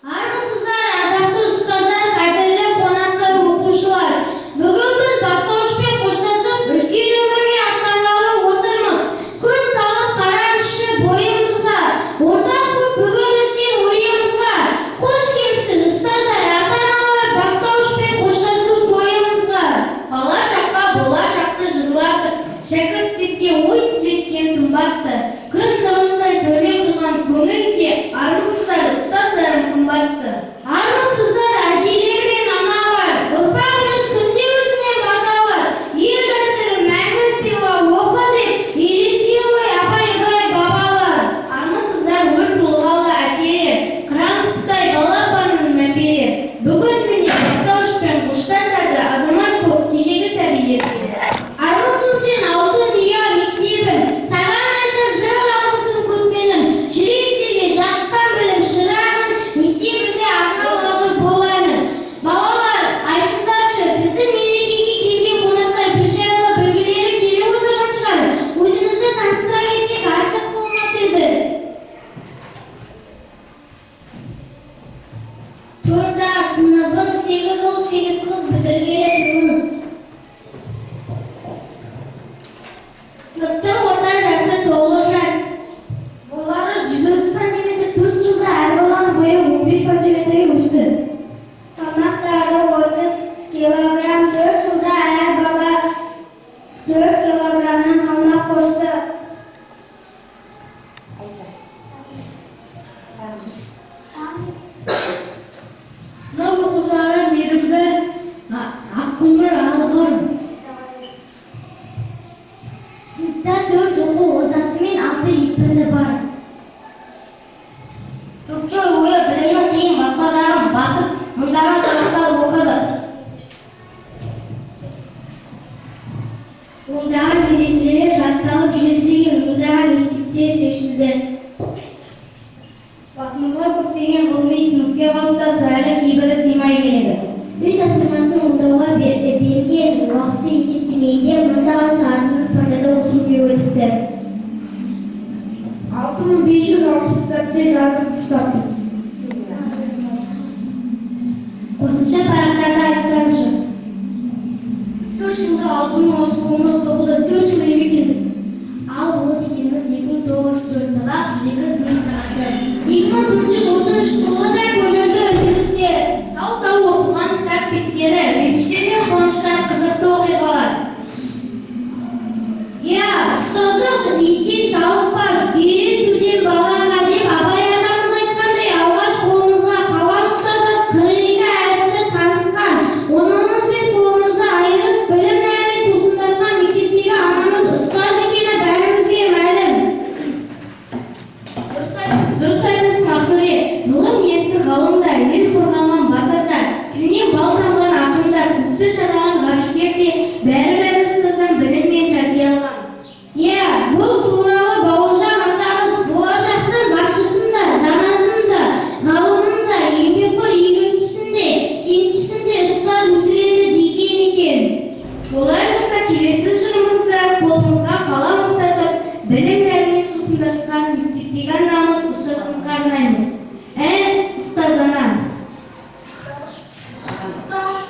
Армысыздар, ардақты ұстаздар, қадірлі қонақтар, оқушылар. Бүгін біз бастауышпен қоштасып, үлкен өмірге аттанғалы отырмыз. Көз салып қараңызшы бойымызға, ортақ көп бүгін өскен ойымызға. Қош келіпсіз, ұстаздар, ата-аналар, бастауышпен қоштасу тойымызға. Бала шаққа болашақты жырлатып, шәкірттерге ой түсеткен сымбатты. Күн нұрындай сәуле құйған көңілге армысыздар, ұстаздарым қымбатты. Армысыздар, әжелер мен аналар, ұрпағымыз күнде өзіне баталар. Ел дәстүрін мәңгі сыйла, оқы деп үйреткен ғой апай ыбырай бабалар. Армысыздар, өр толғалы әкелер, қыран құстай бала барының мәпелер. Бүгін міне бастауышпен қоштасады азамат көп кешегі сәбилерге. Армысың сен алтын ұя мектебім, саған айтар жыр алғысым көп менің. Жүректерге жаққан білім шырағын, мектебімде арналады бұл әнім. Балалар, айтыңдаршы, біздің мерекеге келген қонақтар бір жайлы білгілері келе отырған шығар. Өзімізді таныстыра кетсек артық болмас еді. Төрда сыныбын 8 ұл 8 қыз бітіргелі тұрмыз. Сыныптың орта жасы 9 жас. Бойлары 130 сантиметр, 4 жылда әр баланың бойы 15 сантиметрге өсті. Салмақтары 30 килограмм, 4 жылда әр бала 4 килограммнан салмақ қосты. Сынып оқушылары мейірімді ақкөңіл алғыр. Сыныпта 4 оқу озаты мен 6 екпінді бар. Топчы ойы білімнің қиын баспаларын басып, мыңдаған сабақтар оқыды. Ондаған ережелер жатталып, жүздеген мыңдаған есептер шешілді. Басымызға көптеген ғылыми сыныпке қалыптар әлі кейбірі сыймай келеді. Үй тапсырмасын орындауға берген уақытты есептемейде мыңдаған сағатымыз партада отырумен өтіпті. 6560 дәптер жазып тастаппыз. Қосымша парақтарды айтсаңшы. 4 жылда 6 ауысымға соғылды, 4 жыл еңбек еттік. Ал ол дегеніміз 2904 сағат, 2 сынып сағаты. 2030 жылы да көңілді үзілістер. Тау-тау оқылған кітап беттері, реніште мен қуаныштар, қызықты оқиғалар. Я, ұстаздық биіктен жалықпас, үйретуден балаға деп абай атамыз айтқандай, алғаш қолымызға қалам ұстатып, 42 әріпті танытқан, оңымыз бен солымызды айырып, білім нәрімен сусындатқан мектептегі анамыз ұстаз екені бәрімізге мәлім. Дұрыс айтасың Ақтөре, ғылым иесі ғалымдар, ел қорғаған батырдар, тілінен бал тамған ақындар, көпті шараған ғарышкер де бәрі ұстаздан білім мен тәрбие алған. Я, бұл туралы бауыржан атамыз болашақтың басшысын да, данасын да, ғалымын да, еңбекқор егіншісін де, кеншісін де ұстаз өсіреді деген екен. Олай болса келесі жырымызды қолымызға қалам ұстатып, білім нәрімен сусындатқан мектептегі анамыз ұстазымызға арнаймыз. Ән ұстаз ана. Ұстаз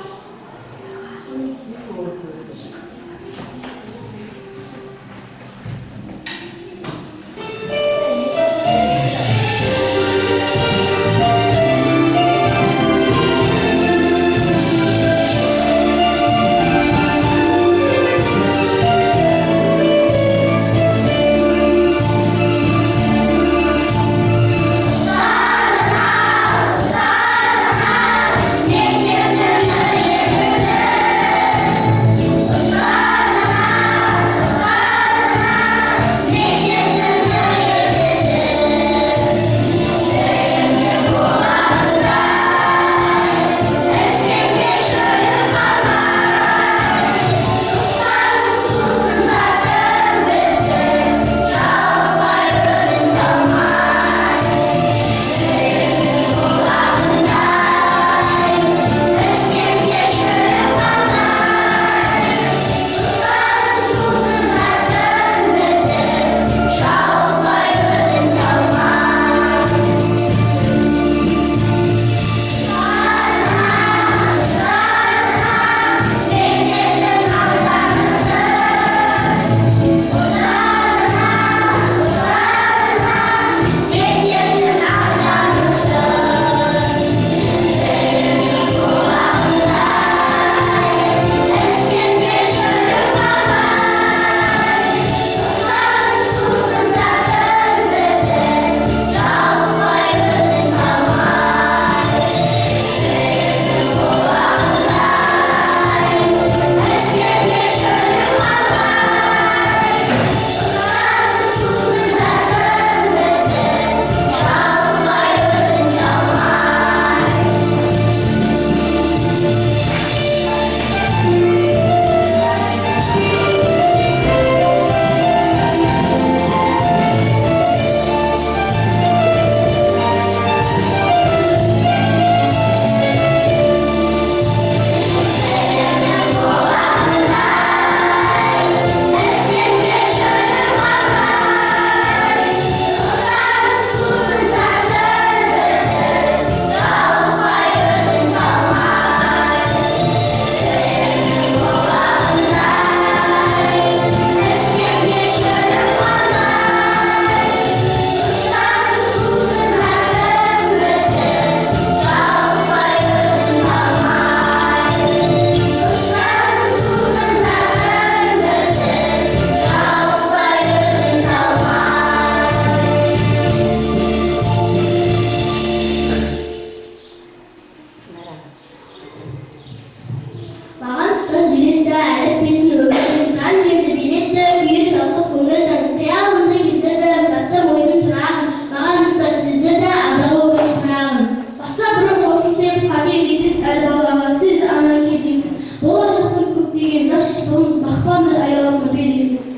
Son Mahvandır ayağımla belirsiz.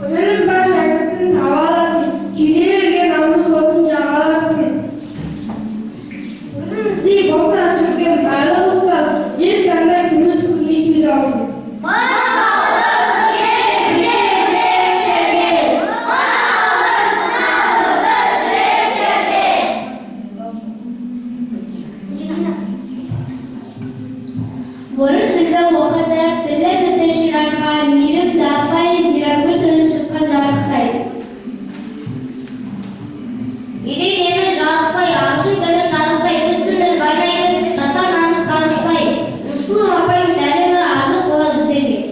Önümün baş şarkının havalatın, kilerge namus otun cağalatın. Uzun zi bolsa aşırken fayla ustaz, jestenden kümüz kılını ismi altın. Warın sizde vakada tille tete şirakka mirip dağfay mirakı sönüşüpkan jarıqtay. İdi nemi jarıqpay, aşık gada çalışpay, kısındır bajaydı, şatan namus kalcıqpay. Uslu vapayın dəlimi azıq ola düzdeniz.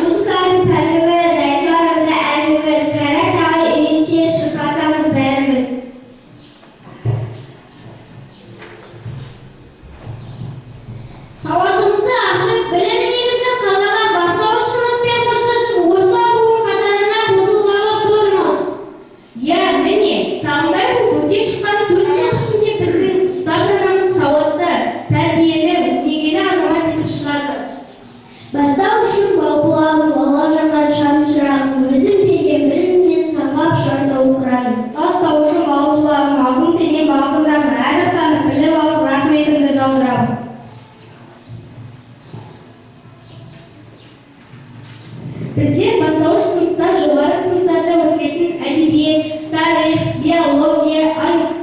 Muzikati pəllime, zaytlarımda əlimiz, kərək dahi ilintiye şırkatamız verimiz. Сауатымызды ашып, білім негізін қалаған бастаушылықпен қоштасып, орта буын қатарына қосылғалы тұрмыз. Я, міне, сағындай бұл көте шыққан 4 жыл ішінде біздің ұстаз анамыз сауатты, тәрбиелі, өнегелі азамат етіп шығарды. Бастау үшін балпулағын, бала жанған шам шырағын, өзім берген біліммен сапап шарда оқырадым. Бастау үшін балпулағын, алтын сенен балғындағын, әр аптаны біліп алып, рахметімді жалдырамын. Біздер бастауыш сыныпта жоғары сыныптарда өтілетін әдебиет, тарих, биология,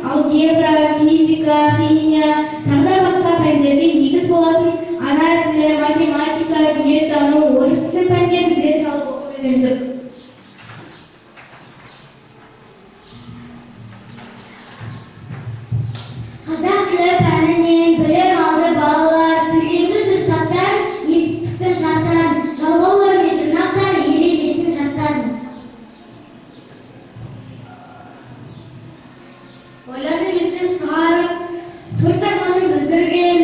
алгебра, физика, химия, тағы басқа пәндерге негіз болатын ана тілі, математика, дүниетану, орыс тілі пәндерін тізе салып оқып үйрендік. Қазақ тілі пәнінен білім алды балалар, сөйлемді сөз таптар, етістіктің жақтарын, жалғаулар мен жұрнақтар ережесін жаттады. Ойланып есім шығарып, төрт арманын білдірген,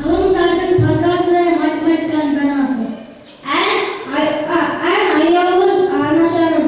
ғылымдардың патшасы, математиканың данасы. Ән аяулы анашарым.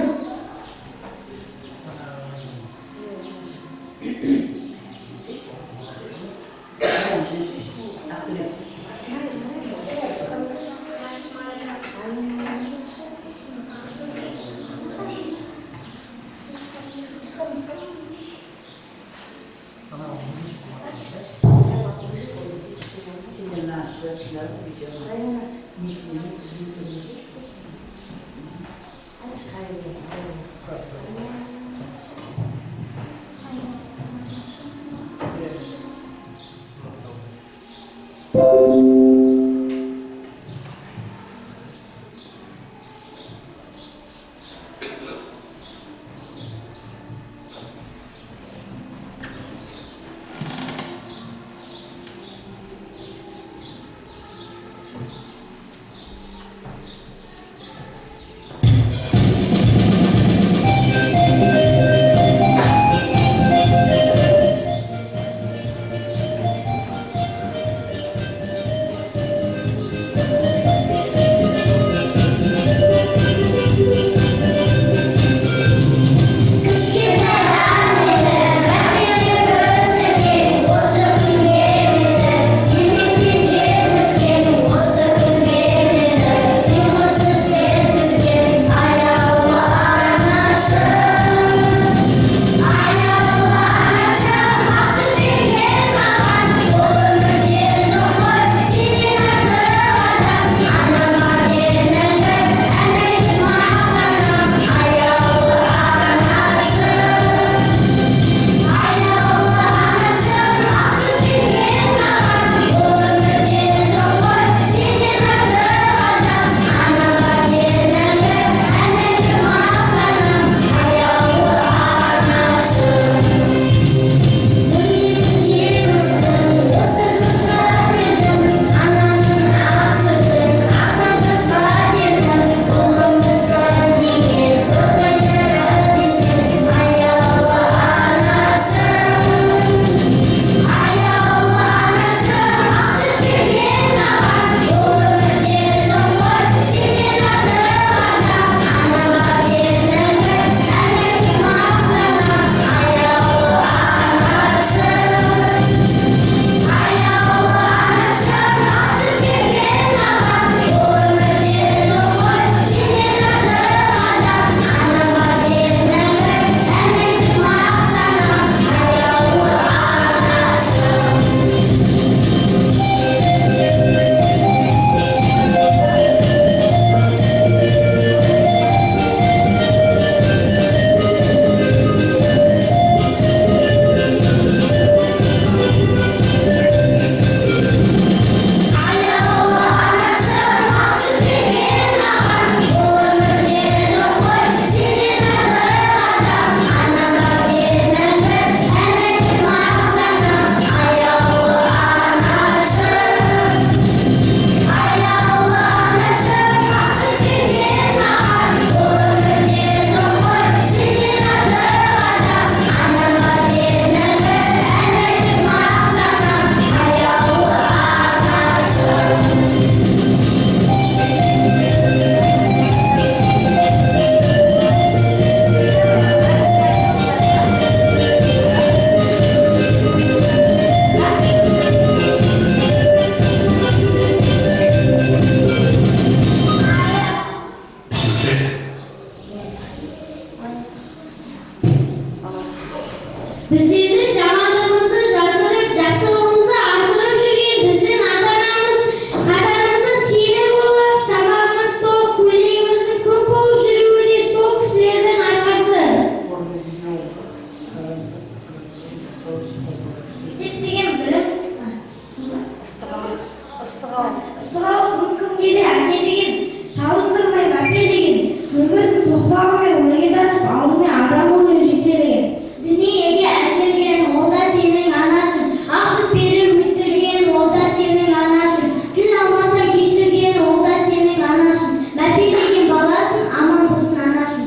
ыстырау кім-кімге де әке деген, шалындырмай мәпе деген, өмірдің соқпағымен өрге тартып алдымен адам бол деп жетелеген. Дүниеге әкелген ол да сенің анашың, ақ сүт беріп өсірген ол да сенің анашың, тіл алмасаң кешірген ол да сенің анашың, мәпе деген баласын, аман болсын анашың.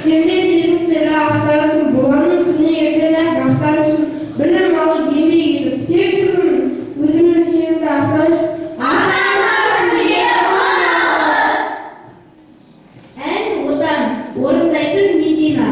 Пенде сезім сені ақтарсын, боларның күні ертелер ақтарсын, білім алып еңбек етіп, тек түгімін өзімнің сенімді ақтарсын. Ән одан орындайтын Медина.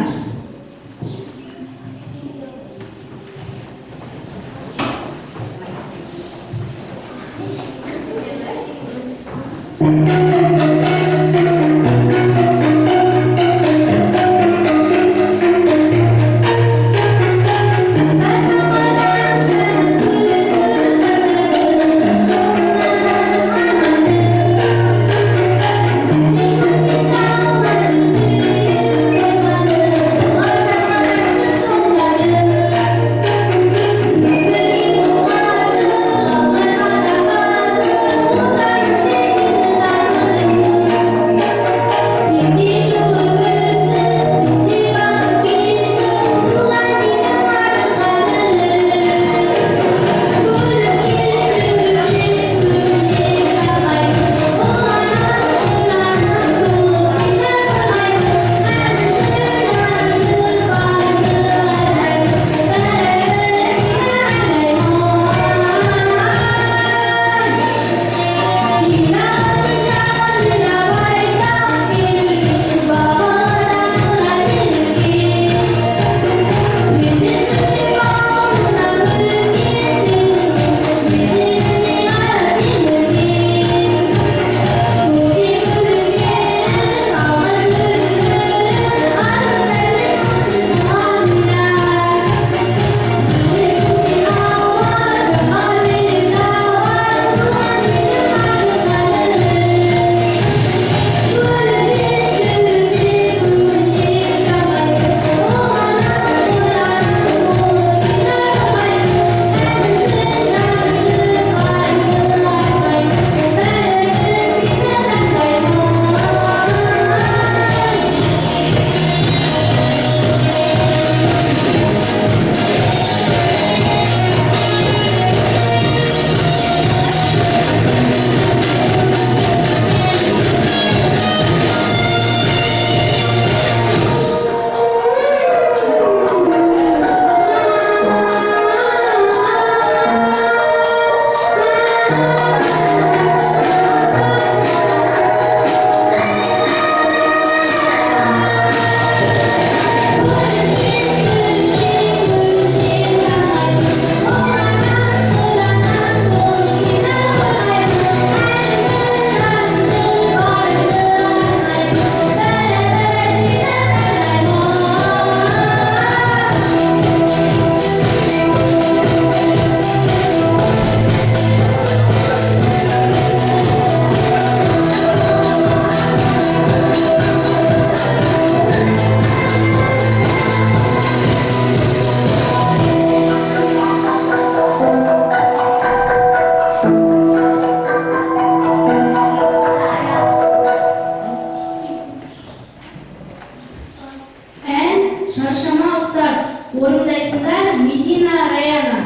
орындайтындар Медина Раяна.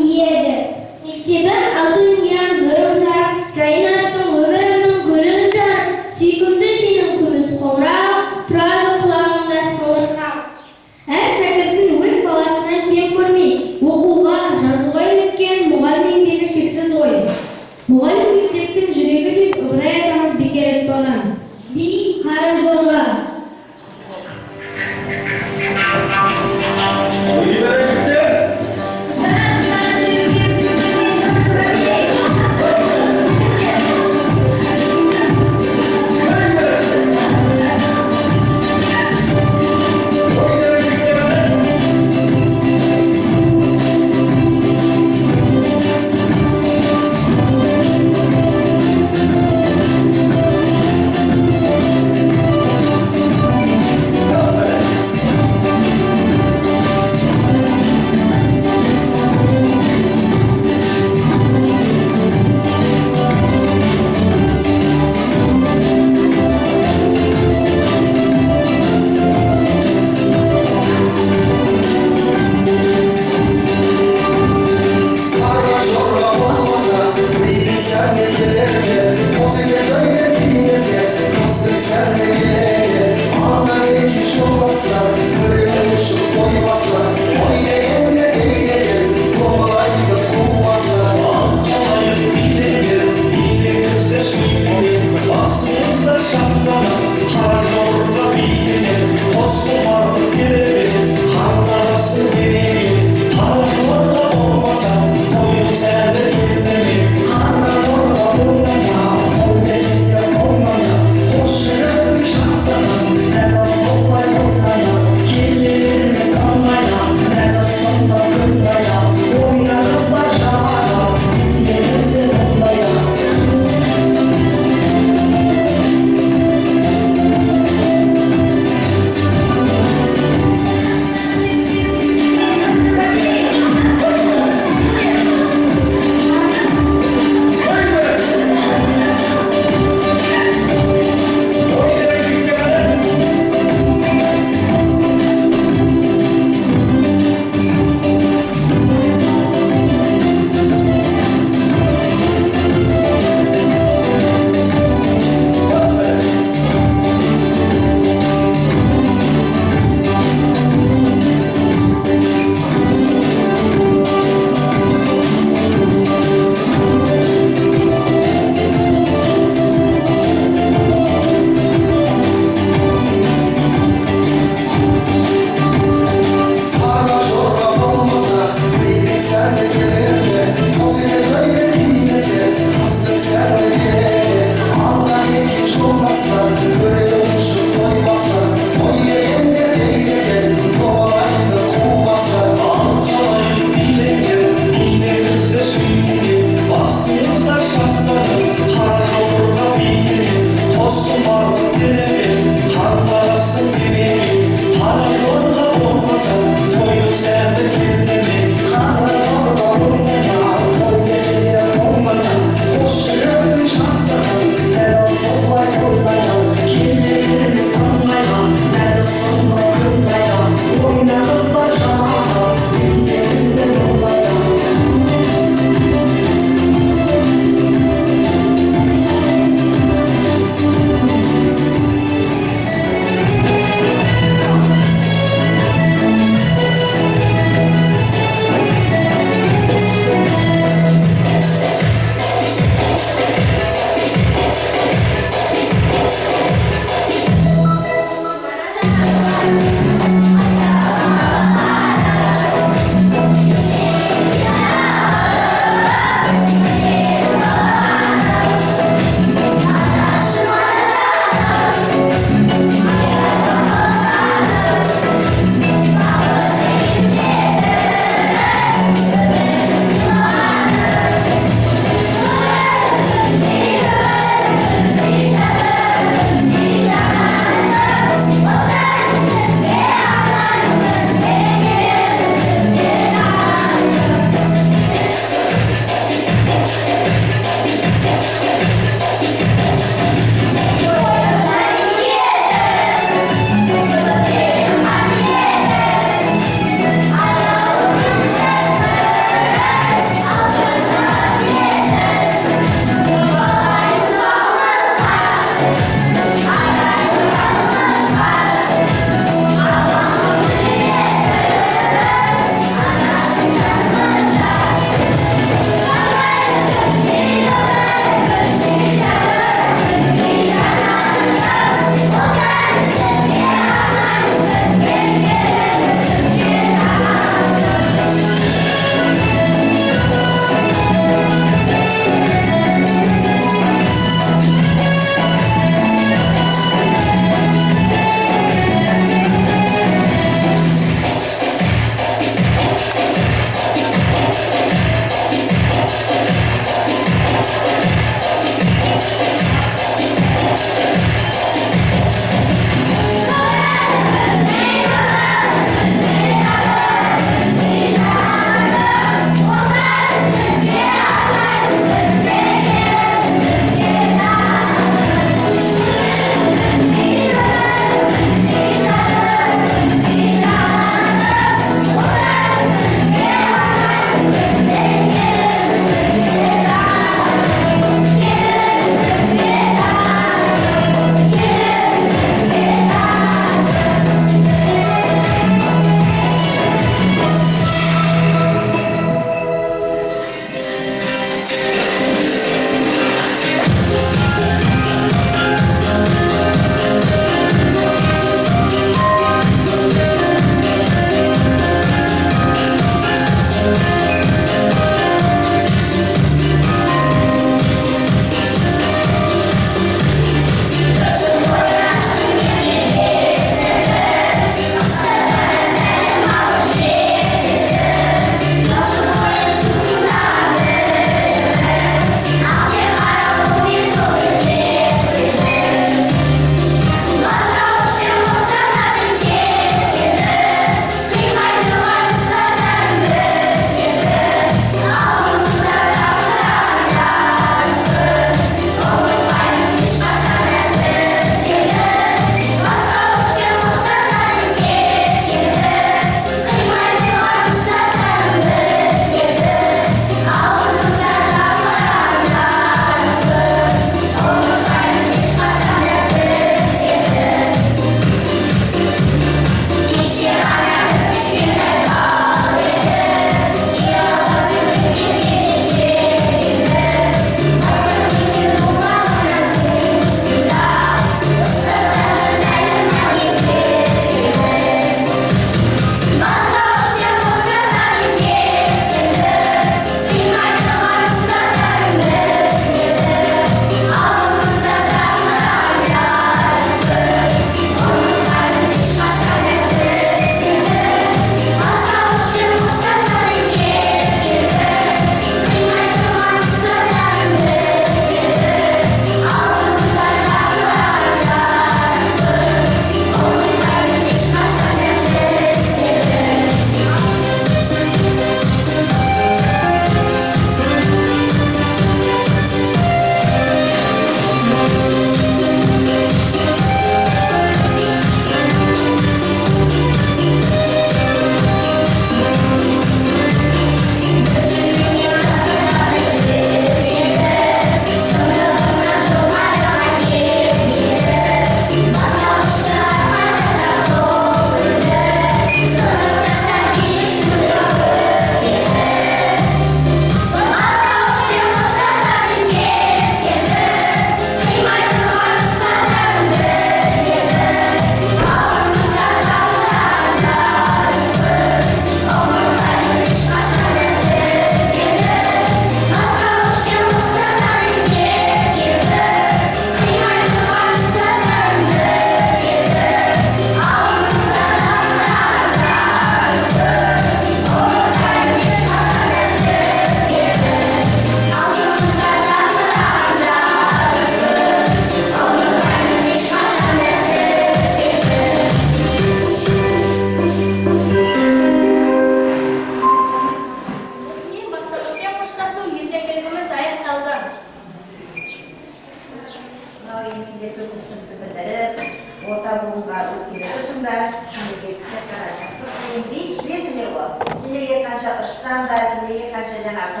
сендерге сырттан жақсы. Білесіңдер ғой, сендерге қанша ұрыссаңдар, сендерге қанша жаңағы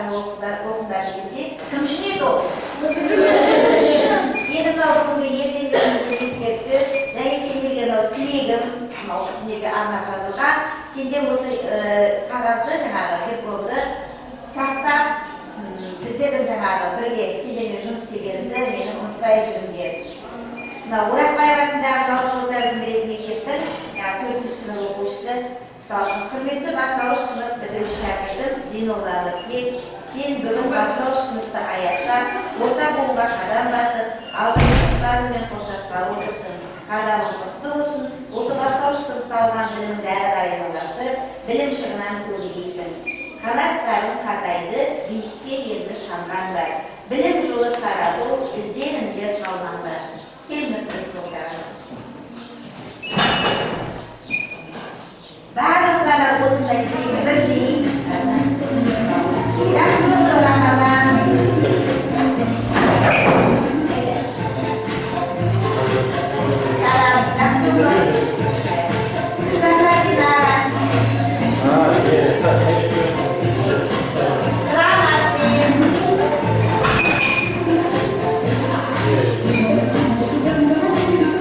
оқыңдар десеңде, кім үшін еді ол? Енді мынау күнге ертеңгі ескерткіш, және сендерге мынау тілегім, мынау сендерге арнап жазылған, сендер осы қағазды жаңағы дипломды сақтап, біздердің жаңағы бірге сендермен жұмыс істегенімді мені ұмытпай жүріңдер. Мына Орақбаев атындағы жалпы орта білім мектептің 4-ші сынып оқушысы, мысалы үшін құрметті бастауыш сынып бітіруші шәкіртім Зейнолла Нұртек, сен бүгін бастауыш сыныпты аяқтап, орта буынға қадам басып, алдыңғы ұстазыңмен қоштасқалы отырсың. Қадамың құтты болсын, осы бастауыш сыныпта алған біліміңді әрі қарай жалғастырып, білім шыңынан көрінбейсің. Қанаттарың қатайды, биікке енді самғандар. Білім жолы сара бол, ізденіңдер қалмаңдар. Келміппіз болсағын. Барлықтары осындай тілегі бірдей. Жақсы болды Рамазан. Салам, жақсы болды. Ұстаздар Динара. Сыран Арсен.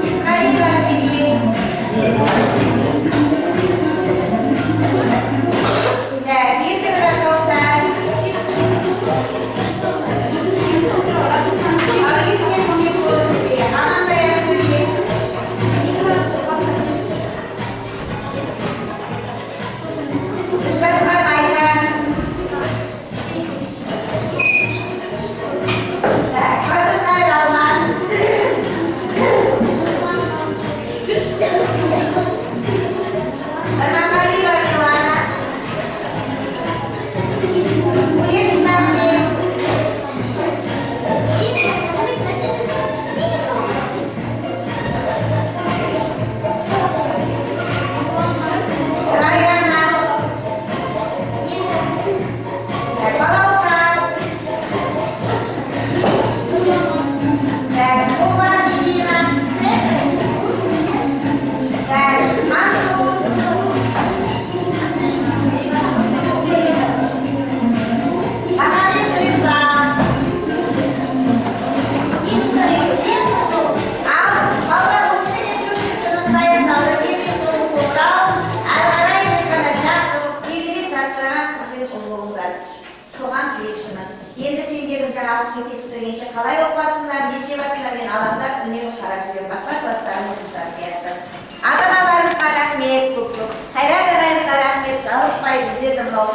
Исраилова Зелин. Еркін Расулсан. Ал есінен кішкене болсын деген. Амандай Ақтөре. Жазған Айда. Қадырқайыр Алман. Арманғалиева Милана. Уешов Сахмин. Раяна. Балаухан. Ола Медина. Мансур. Ахмед Рислам. Ал балдар осыменен 4-ші сынып аяқталды. Ертең соңғы қоңырау, әрі қарай мен ғана жақсы, керемет жарқыраған қызбен ұл болыңдар. Соған тілекшімін. Енді сендердің жаңа ауыз мектеп бітіргенше қалай оқып жатсыңдар, не істеп жатсыңдар, мен алаңдап үнемі қарап жүремін. Басқа класстарым оқушылар сияқты. Ата-аналарыңызға рахмет көп-көп. Қайрат ағайымызға рахмет. Жалықпай біздерді мынау